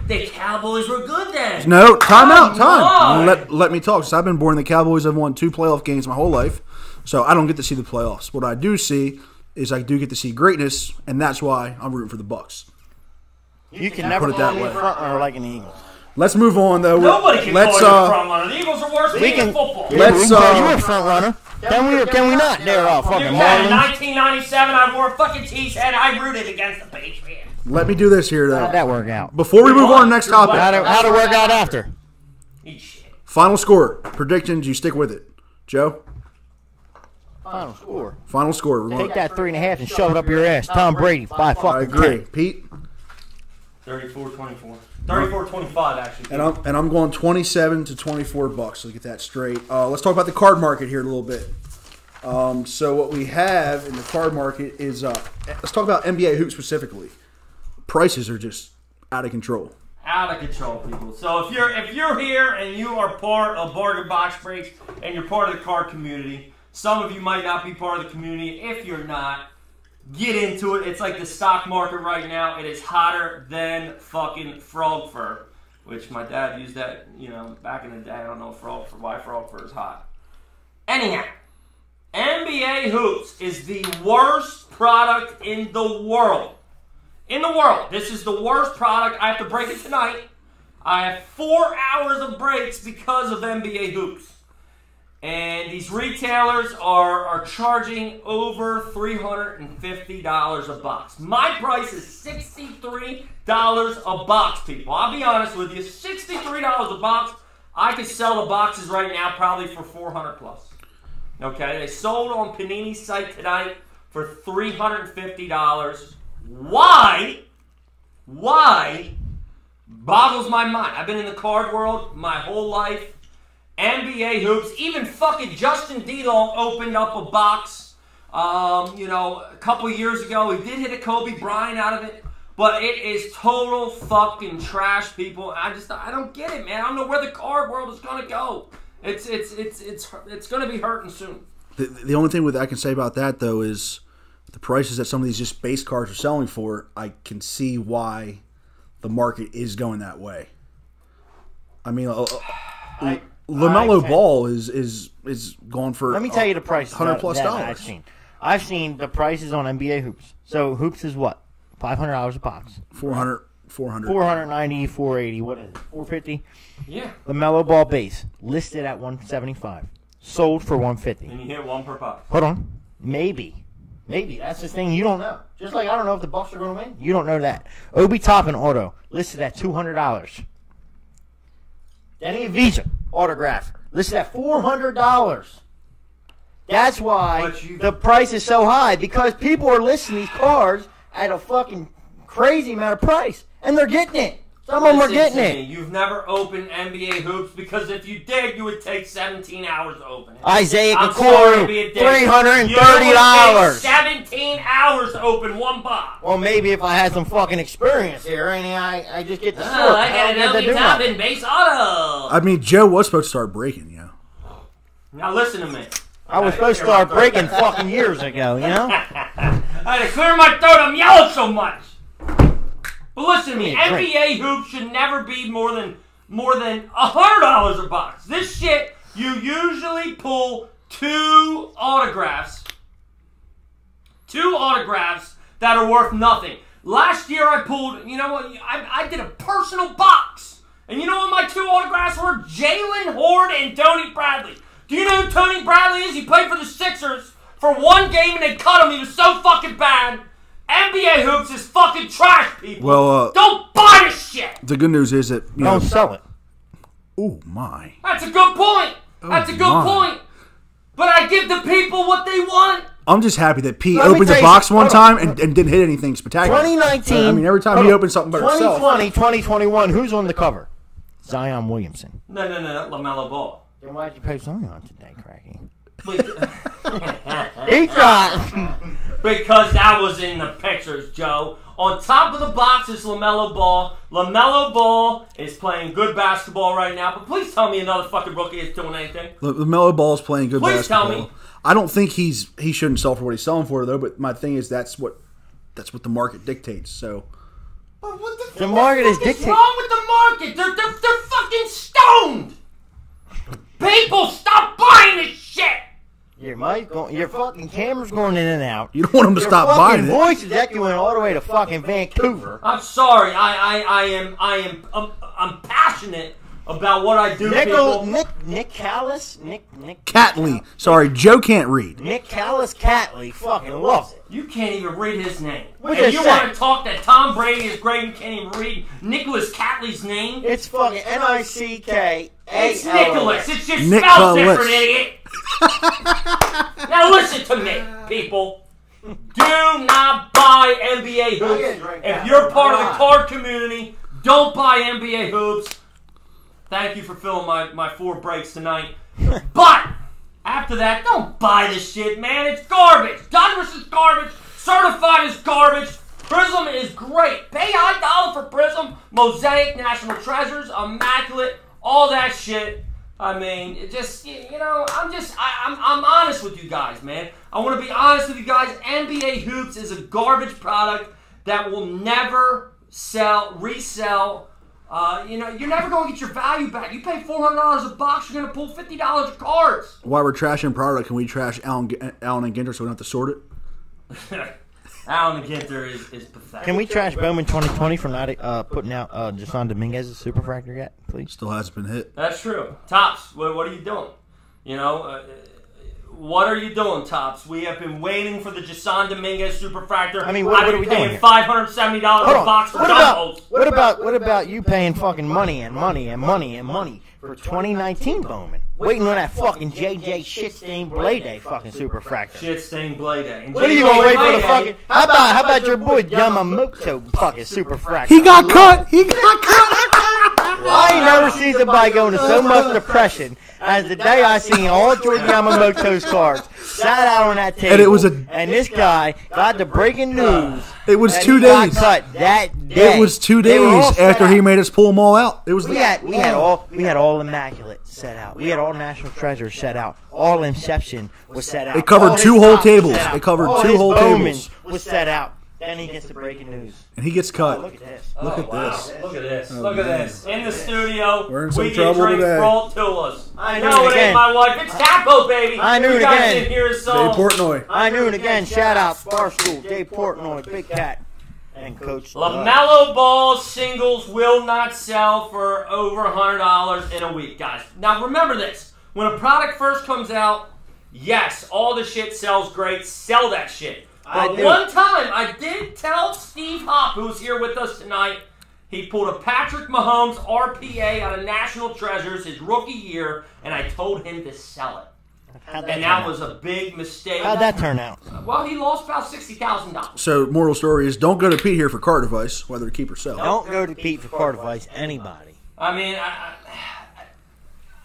the Cowboys were good then. No, time out, Come on. time. Let me talk. Since I've been born, the Cowboys have won 2 playoff games my whole life, so I don't get to see the playoffs. What I do see is I do get to see greatness, and that's why I'm rooting for the Bucks. You can never Put it that call me a way. front runner like an Eagles. Let's move on, though. Nobody can Let's call you a front runner. The Eagles are worse team in football. Let's, We can call you a front runner. Can we not? They're all fucking In Marlins. 1997, I wore a fucking Cheesehead. I rooted against the Patriots. let me do this here, though. How'd that work out? Before we move on to the next topic, How'd it work out after? Eat shit. final score predictions. You stick with it, Joe. Final score. Final score. We're going Take that 3.5 and shove it up your ass. Tom Brady, by I fucking agree. 10. Pete? 34-24. 34-25, actually. And I'm going 27 to 24 bucks. So get that straight. Let's talk about the card market here a little bit. So what we have in the card market is let's talk about NBA hoops specifically. Prices are just out of control. Out of control, people. So if you're here and you are part of Bargain Box Breaks and you're part of the card community, some of you might not be part of the community. If you're not, get into it. It's like the stock market right now. It is hotter than fucking frog fur, which my dad used that, back in the day. I don't know why frog fur is hot. Anyhow, NBA hoops is the worst product in the world. In the world. This is the worst product. I have to break it tonight. I have 4 hours of breaks because of NBA hoops. And these retailers are charging over $350 a box. My price is $63 a box, people. I'll be honest with you. $63 a box. I could sell the boxes right now probably for $400 plus. Okay? They sold on Panini's site tonight for $350. Why boggles my mind. I've been in the card world my whole life. NBA hoops, even fucking Justin DeLong opened up a box, a couple years ago. He did hit a Kobe Bryant out of it, but it is total fucking trash, people. I don't get it, man. I don't know where the card world is gonna go. It's gonna be hurting soon. The only thing I can say about that though is the prices that some of these just base cards are selling for. I can see why the market is going that way. I mean, LaMelo Ball is going for. Let me tell you the prices. $100+ dollars. I've seen the prices on NBA hoops. So hoops is what? $500 a box. 400. 490, 480. What is it? 450. Yeah. LaMelo Ball base listed at 175, sold for 150. And you hit one per box. Hold on. Maybe that's the thing you don't know. Just like I don't know if the Bucks are going to win. You don't know that. Obi Toppin auto listed at $200. Danny Avdija autograph listed at $400. That's why the price is so high, because people are listing these cards at a fucking crazy amount of price, and they're getting it. Some of them are getting it. You've never opened NBA hoops, because if you did, you would take 17 hours to open it. Isaiah Okoro, $330. 17 hours to open one box. Well, maybe if I had some fucking experience here, and I just get the sort. I got an LB Toppin base auto. I mean, Joe was supposed to start breaking, Now listen to me. I was supposed to start breaking fucking years ago, I had to clear my throat. I'm yelling so much. But listen to me, NBA hoops should never be more than $100 a box. This shit, you usually pull two autographs that are worth nothing. Last year I pulled, I did a personal box. And you know what my two autographs were? Jalen Horde and Tony Bradley. Do you know who Tony Bradley is? He played for the Sixers for one game and they cut him. He was so fucking bad. NBA hoops is fucking trash, people. Well, don't buy this shit. The good news is that don't sell it. Oh my! That's a good point. That's a good point. But I give the people what they want. I'm just happy that Pete opened the box one time and didn't hit anything spectacular. 2019. I mean, every time he opens something by himself. 2020, 2021. Who's on the cover? Zion Williamson. No, LaMelo Ball. Then why'd you pay Zion today, Cracky? Because that was in the pictures, Joe. On top of the box is LaMelo Ball. LaMelo Ball is playing good basketball right now. But please tell me another fucking rookie is doing anything. LaMelo Ball is playing good basketball. Please tell me. I don't think he shouldn't sell for what he's selling for, though. But my thing is that's what the market dictates. So. But what the market is dictating. What's wrong with the market? They're fucking stoned. People, stop buying this shit. Your fucking camera's going in and out. You don't want him to stop buying it. Your voice is echoing all the way to fucking Vancouver. I'm sorry. I'm passionate about what I do. Nick Callis? Nick Catley. Sorry, Joe can't read. Nick Callis Catley fucking loves it. You can't even read his name. And you want to talk that Tom Brady is great and can't even read Nicholas Catley's name? It's fucking Nick. It's Nicholas. It's just spelled different, idiot. Now listen to me, people. Do not buy NBA hoops. If you're part of the card community, don't buy NBA hoops. Thank you for filling my 4 breaks tonight. But after that, don't buy this shit, man. It's garbage. Donruss is garbage. Certified is garbage. Prism is great. Pay high dollar for Prism. Mosaic, National Treasures, Immaculate, all that shit. I mean, it just, I'm honest with you guys, man. I want to be honest with you guys. NBA Hoops is a garbage product that will never resell. You're never going to get your value back. You pay $400 a box, you're going to pull $50 of cards. While we're trashing product, can we trash Allen and Ginter so we don't have to sort it? Allen and Ginter is pathetic. Can we trash Bowman 2020 for not putting out Jason Dominguez's superfractor yet, please? Still hasn't been hit. That's true. Tops, what are you doing? What are you doing, Tops? We have been waiting for the Jason Dominguez superfractor. I mean, what are we doing here? $570 a box for John What about you paying fucking money for 2019 Bowman? Waiting on that fucking JJ shit-stained Blade Day fucking superfractor. Shit-stained Blade Day. What are you gonna wait for the fucking? How about your boy Yamamoto fucking superfractor? He got cut. I ain't never seen somebody go into so much depression as the day I seen all Jordan Yamamoto's cards sat out on that table. And this guy got the breaking news. It was 2 days. Got cut that day. It was 2 days after he made us pull them all out. It was. We had all Immaculate set out. We had all National Treasures set out. All Inception was set out. It covered 2 whole tables. It covered 2 whole tables. Was set out. Then he gets the breaking news. And he gets cut. Oh, look at this. Look at wow. this. Look at this. Look at this. In the studio, we're in some we get trouble drinks today. brought to us. I no, knew it it again. ain't my wife. It's Taco, baby. I knew it you guys again. didn't hear his Dave song. Portnoy. I knew it again. Shout out Barstool, Dave Portnoy, Big Cat, and Coach LaMelo Ball singles will not sell for over $100 in a week, guys. Now remember this. When a product first comes out, yes, all the shit sells great. Sell that shit. But one time, I did tell Steve Hopp, who's here with us tonight, he pulled a Patrick Mahomes RPA out of National Treasures his rookie year, and I told him to sell it. And that was a big mistake. How'd that turn out? Well, he lost about $60,000. So, moral story is don't go to Pete here for card advice, whether to keep or sell. Don't go to Pete for card advice, anybody. I mean,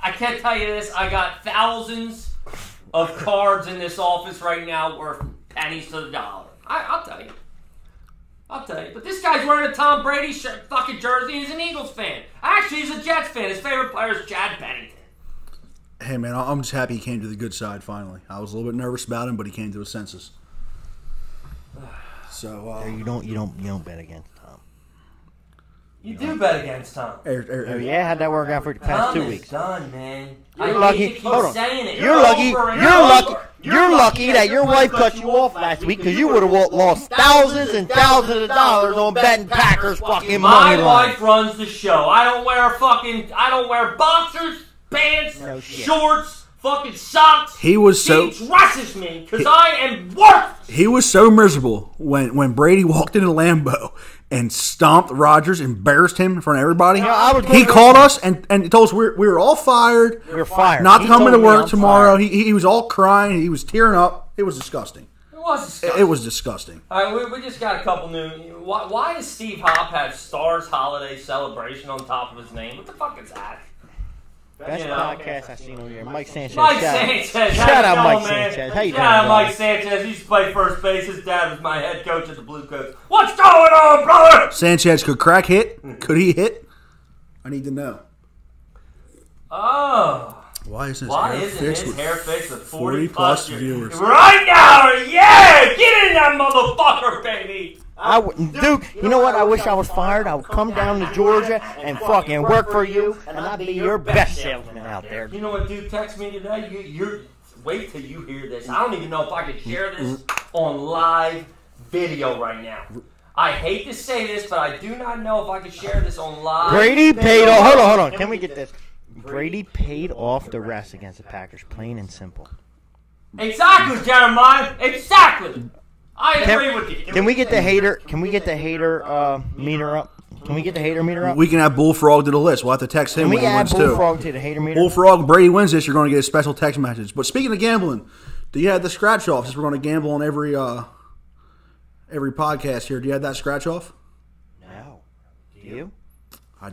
I can't tell you this. I got thousands of cards in this office right now worth pennies to the dollar. I'll tell you. But this guy's wearing a Tom Brady fucking jersey and he's an Eagles fan. Actually, he's a Jets fan. His favorite player is Chad Pennington. Hey, man, I'm just happy he came to the good side finally. I was a little bit nervous about him, but he came to his senses. So you don't bet against Tom. You do bet against Tom. Oh yeah, how'd that work out for the past 2 weeks? Done, man. You're lucky. Hold on. Saying it. You're lucky that your wife cut you off last week because you would have lost thousands and thousands of dollars on betting Packers fucking money line. My wife runs the show. I don't wear boxers, pants, shorts, fucking socks. He was she dresses me because I am worthless. He was so miserable when Brady walked into Lambeau and stomped Rodgers, embarrassed him in front of everybody. He called us and told us we were all fired. We were fired. Not coming to work tomorrow. He was all crying. He was tearing up. It was disgusting. It was disgusting. All right, we just got a couple new. Why does Steve Hopp have Stars Holiday Celebration on top of his name? What the fuck is that? Best podcast I've seen all year. Mike Sanchez. Shout out Mike Sanchez. How you doing, Shout out Mike Sanchez. He used to play first base. His dad was my head coach at the Blue Coats. What's going on, brother? Sanchez could crack hit. Could he hit? I need to know. Oh. Why isn't his hair fixed with 40 plus viewers? Right now, yeah! Get in that motherfucker, baby! Duke, you know what? I wish I was fired. I would come down to Georgia and fucking work for you, and I'd be your best salesman out there. You know what Duke texted me today? Wait till you hear this. I don't even know if I can share this on live video right now. I hate to say this, but I do not know if I can share this on live. Brady paid off. Hold on. Can we get this? Brady paid off the rest against the Packers, plain and simple. Exactly, Jeremiah. Exactly. I agree with you. Can we get the hater? Can we get the hater meter up? Can we get the hater meter up? We can add Bullfrog to the list. We'll have to text him Can when we he add wins too. Bullfrog to the hater meter? Bullfrog, Brady wins this, you're going to get a special text message. But speaking of gambling, do you have the scratch off? Since we're going to gamble on every podcast here, do you have that scratch off? No. Do you? I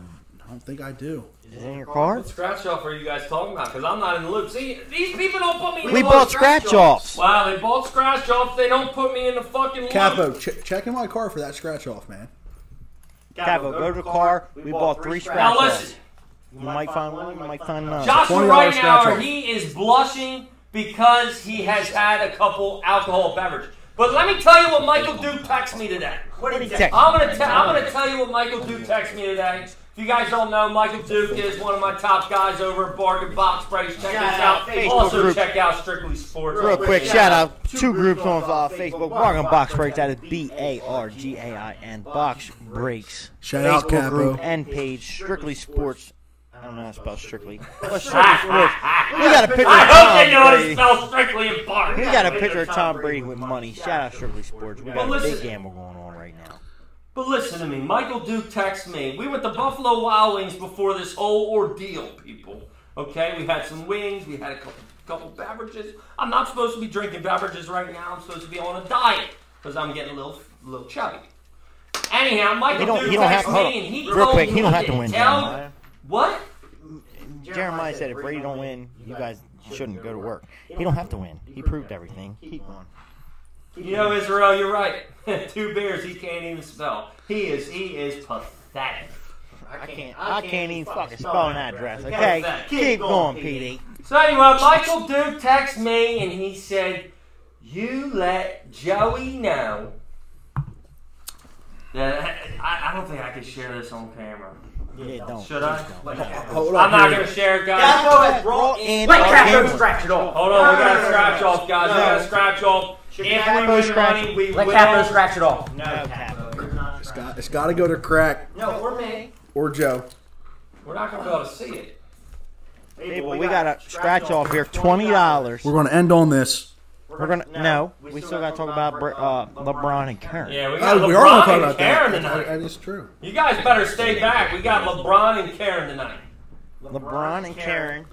don't think I do. Is it in your car? What scratch off are you guys talking about? Because I'm not in the loop. See, these people don't put me in We the bought loop. scratch offs. Wow, they bought scratch offs. They don't put me in the fucking loop. Capo, check in my car for that scratch off, man. Capo, go to the car. We bought 3 scratch Now offs. listen, You might find one, you might find none. Joshua $20 right scratch now, off. he is blushing because he has had a couple alcohol beverages. But let me tell you what Michael Duke texted me today. What did he text? I'm gonna tell you what Michael Duke texted me today. If you guys don't know, Michael Duke is one of my top guys over at Bargain Box Breaks. Check us out. Facebook Also group. check out Strictly Sports. Real quick, shout out 2 groups on Facebook. Bargain Box Breaks, that is BARGAIN Box Breaks. Shout out, Facebook Capo. group and page, Strictly Sports. I don't know how to spell Strictly. But Strictly Sports. We got a picture I of hope they know how Tom to Brady. spell Strictly and Bart. We got a picture of Tom Brady with money. Shout out Strictly Sports. We got a listen. big gamble going on right now. But listen to me, Michael Duke texted me. We went to Buffalo Wild Wings before this whole ordeal, people. Okay, we had some wings, we had a couple beverages. I'm not supposed to be drinking beverages right now. I'm supposed to be on a diet because I'm getting a little chubby. Anyhow, Michael Duke texted me and he Real told quick, me he don't have to to win, tell Jeremiah. what? Jeremiah said if Brady don't win, you guys shouldn't go to work. He don't have to win. He proved everything. Keep on. You know, Israel, you're right. 2 beers he can't even spell. He is pathetic. I can't even fucking spell an address, okay? Keep going, PD. So anyway, Michael Duke texted me and he said, "You let Joey know that I don't think I can share this on camera. Yeah, don't. Should I? Hold I'm on not here. going to share it, guys. Capo has brought in Let Capo gambling. scratch it off. Hold on, we got to scratch off, guys. We got to scratch off. If we Capo win scratch money, we Let will. Capo scratch it off. No, Capo. You're not. It's got to go to Crack No, or me. or Joe. We're not going to be able to see it. People, we got a scratch off here, $20. We're going to end on this. We're gonna no. We still got to talk about LeBron and Karen. Yeah, we got We are going to LeBron talk and about Karen that. tonight. That is true. You guys better stay back. We got LeBron and Karen tonight. LeBron and Karen.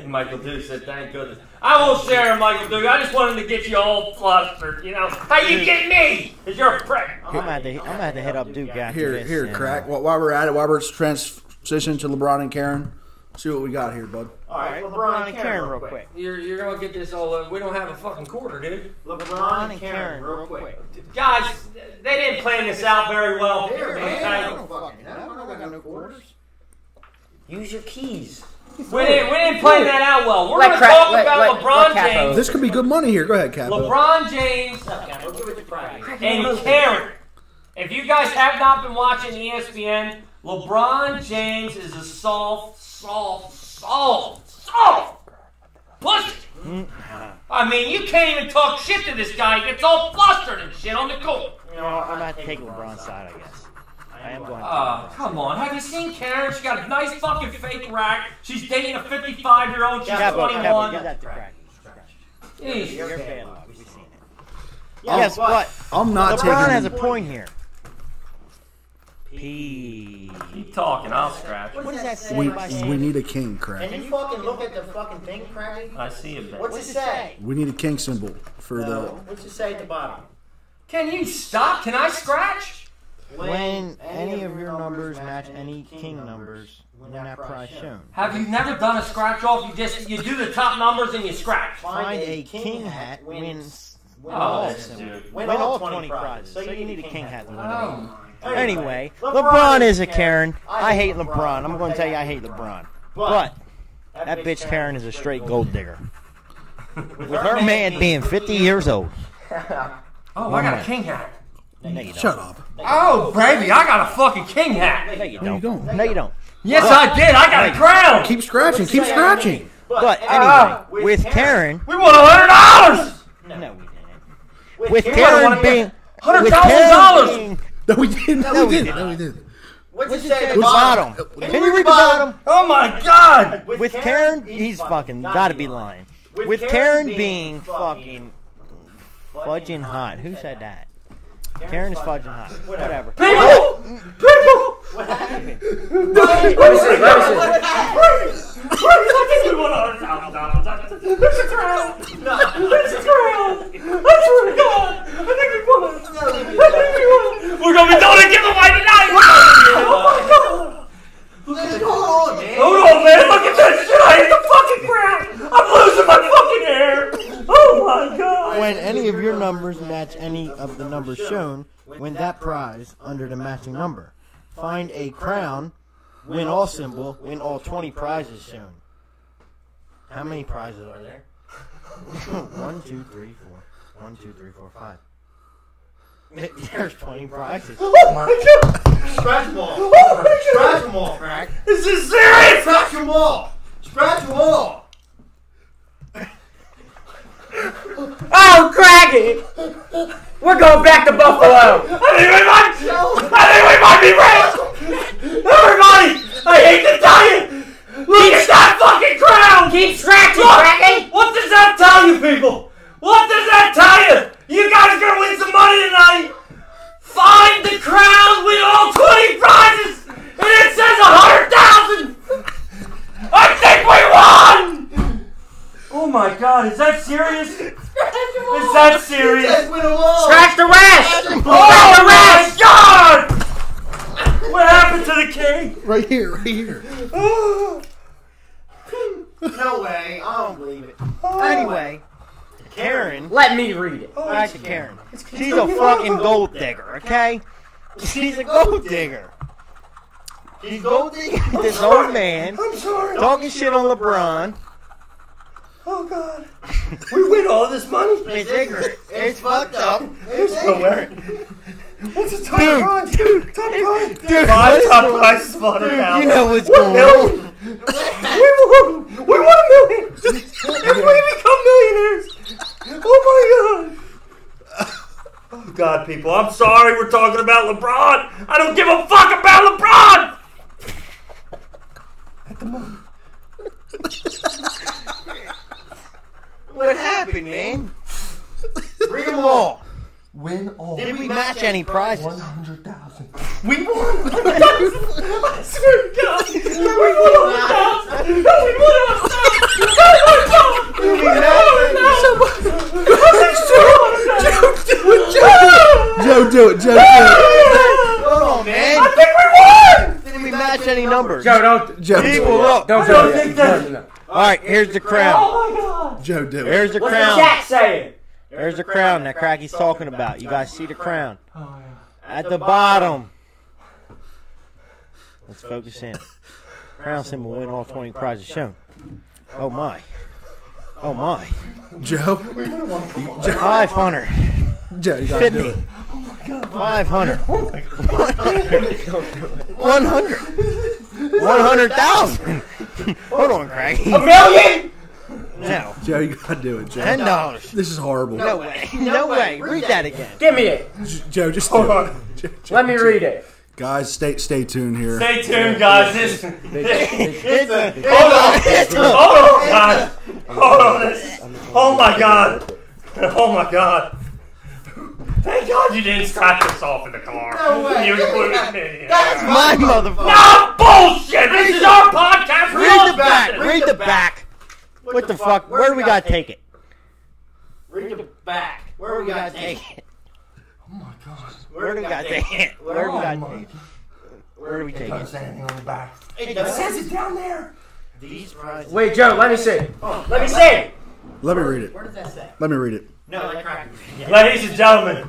Michael Duke said, "Thank goodness." I won't share it, Michael Duke. I just wanted to get you all flustered. You know, how you get me? Cause you're a prick. I'm gonna have to hit up Duke after this. Here, and, Crack. While we're at it, while we're transitioning to LeBron and Karen, see what we got here, bud. All right, LeBron and Karen, real quick. You're gonna get this all. We don't have a fucking quarter, dude. LeBron and Karen, real quick. Guys, they didn't plan this out very well. Here, man. Okay? don't fucking know. I got no quarters. Use your keys. We didn't plan that out well. We're Let going to Crack- talk let- about let- LeBron let Capo. James. This could be good money here. Go ahead, Capo. LeBron James No, Capo, give it to Craig. and Karen. If you guys have not been watching ESPN, LeBron James is a soft pussy. I mean, you can't even talk shit to this guy. He gets all flustered and shit on the court. You know, I'm gonna have to take LeBron's side, I guess. I am going to. Oh, come on. Have you seen Karen? She got a nice fucking fake rack. She's dating a 55-year-old. She's Capo, 21. give that to Craig. Jeez. You're bad luck. We've seen it. Yes, but I'm not LeBron has a taking. point here. P. Keep talking. I'll scratch. What does that say We, by we saying? need a king, Crack. Can you fucking look at the fucking thing, Craig? I see it, man. What's it say? We need a king symbol for What's it say at the bottom? Can you stop? Can I scratch? When any of your numbers match any king numbers, when that prize shown. Have you never done a scratch off? You do the top numbers and you scratch. Find a king hat, win Oh, all this symbols. dude. Win all 20 prizes. So you need a king hat to win them all. Oh. Anyway, LeBron is a Karen. I hate LeBron. I'm going to tell you I hate LeBron. But that bitch Karen is a straight gold digger. With her man being 50 years old. Oh, I got a king hat. No, you don't. Shut up. Oh, baby, I got a fucking king hat. No, you No, you don't. don't. No, you don't. Yes, I did. I got a crown. Keep scratching. Keep scratching. But anyway, with Karen, We won $100. no, we didn't. With Karen being, $100,000. No, we didn't. No, we didn't. No, we didn't. What's it say at the the bottom? bottom. Can you read the bottom? Oh my God. With Karen, he's fucking gotta be lying. With Karen being fucking fudging hot. Who said that? Karen is fudging hot. Whatever. People, What happened? Let me see. There's a crown. There's a crown. I swear to God. I think we won. We're going to be doing a giveaway tonight. Oh my God. Hold on, man. Hold on, man. Look at this shit. I hit the fucking crown. I'm losing my fucking hair. Oh my God. When any of your numbers match any of the numbers shown, win that prize under the matching number. Find a crown, win all symbol, win all 20 prizes shown. How many prizes are there? 1, 2, 3, 4. 1, 2, 3, 4, 5. There's 20 prizes. Oh my God. Scratch them all. Oh my God. Scratch them all, Frank. This is serious. Scratch them all. Scratch them all. Oh, Craggy! We're going back to Buffalo. I think we might be rich. Everybody, I hate to tell you. Look at that fucking crown. Keep scratching, Look, Craggy! what does that tell you, people? What does that tell you? You guys are gonna win some money tonight. Find the crown, win all 20 prizes, and it says 100,000. I think we won. Oh my God, is that serious? Is that serious? Just win them all. Scratch the rest! Oh my God! What happened to the king? Right here, right here. No way. I don't believe it. Anyway, Karen, Let me read it. back to Karen. She's a fucking gold digger, okay? She's a gold digger. She's gold digging this old man, I'm sorry. talking shit on LeBron. Oh God. We win all this money? It's ignorant. It's fucked up. It's nowhere. What's the top prize? Dude, Top prize? dude, Five what top is- prizes, $100,000. you know what's 1 going million. on. We won $1 million. If we become millionaires. Oh my God. Oh God, people, I'm sorry we're talking about LeBron. I don't give a fuck about LeBron. At the moment. What happened, man? Read them all. Win all. Did we match any prizes? 100,000. We won 100,000. I swear to God. We won 100,000. No, we won 100,000. Did we match? Joe, do it. Joe, do it. Hold on, man. I think we won. Did we match any numbers? Joe, don't. Joe, People, do it. look. Don't I do don't that. think that. No. All right, here's the crown. Oh my God. Joe, do it. Here's the What's the crown. chat saying? There's the crown that Cracky's talking about. You guys see the crown? Oh, yeah. At the bottom. Let's focus in. Crown symbol win all 20 prizes shown. Oh my. Oh my. Joe, 500. Joe, you gotta do 50. it. 500. 100. 100,000. Hold on, Craggy. $1 million. No. Joe, you gotta do it, Joe. $10. This is horrible. No way. No way. Read that again. Give me it. Joe, just Hold do it. on. Joe, Let me read it. Guys, stay tuned here. Stay tuned, guys. This. It's a, Hold on, guys. Hold on. This. Oh my God. Oh my God. Thank God you didn't scratch us off in the car. No way. You included me. my motherfucker. No bullshit. This is our podcast. We all Read the back. invested. Read the back. What the fuck? Where do we gotta take it? Read the back. Where we got to take it? Oh my God. Where do we gotta take it? Where do we gotta Oh my take it? Where do we take Doesn't it? say anything on the back. It It does. says it down there. These prizes. Wait, Joe, let me see. Let me see. Let me read it. Where does that say? Let me read it. No, that crack. Ladies and gentlemen,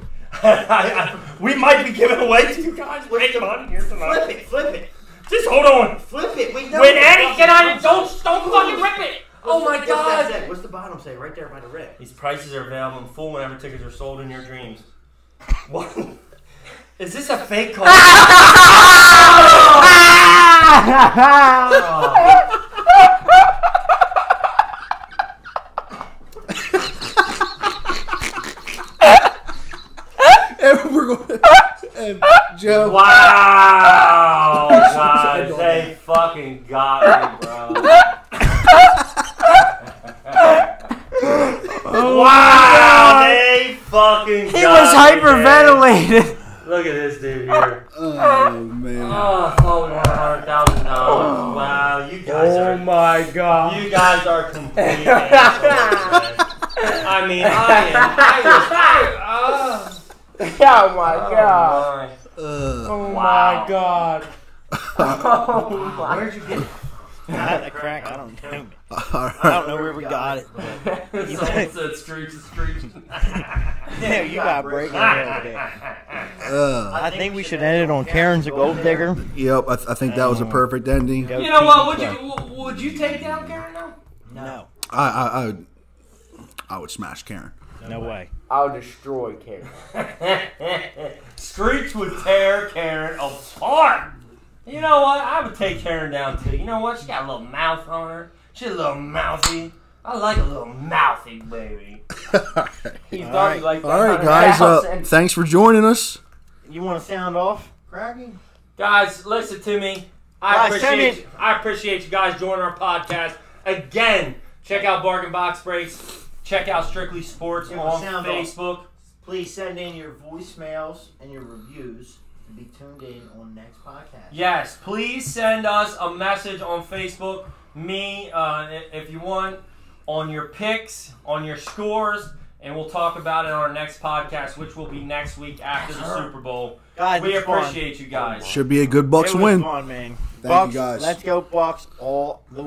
we might be giving away to you guys making money here Flip tonight. it. Flip it. Just hold on. Flip it. We know. When Eddie, get on it. Don't fucking rip it. Oh my What's that God. say? What's the bottom say? Right there by the red. These prices are available in full whenever tickets are sold in your dreams. What? Is this a fake call? And we're going. And Joe. Wow, guys, they fucking got me, bro. Wow, they fucking got He was me, man. hyperventilated. Look at this dude here. Oh man. Oh, $100,000. Wow, you guys are. Oh my god. You guys are complete assholes, man. I mean, Oh my god. Oh Wow. my god. Oh my. Where'd you get it? That crack, I don't know. All I right. don't know where we got it. But Someone said screech. yeah, you got breaking a little bit. I think we should end it on Karen's a gold digger. Yep, I think that was a perfect ending. Go You know what? Keith. Would you take down Karen though? No. I would smash Karen. No way. I'll destroy Karen. Screech would tear Karen apart. You know what? I would take Karen down too. You know what? She got a little mouth on her. She's a little mouthy. I like a little mouthy baby. He's right. like All right, guys. Thanks for joining us. You want to sound off, Craggy? Guys, listen to me. I Guys, send appreciate you guys joining our podcast. Again, check out Bargain Box Breaks. Check out Strictly Sports Yeah, on sound off. Facebook. Please send in your voicemails and your reviews to be tuned in on next podcast. Yes, please send us a message on Facebook. Me, if you want, on your picks, on your scores, and we'll talk about it on our next podcast, which will be next week after the Super Bowl. Guys, We it's fun. appreciate you guys. Should be a good Bucks It was win. fun, man. Thank Bucks, you, guys. Let's go Bucks all the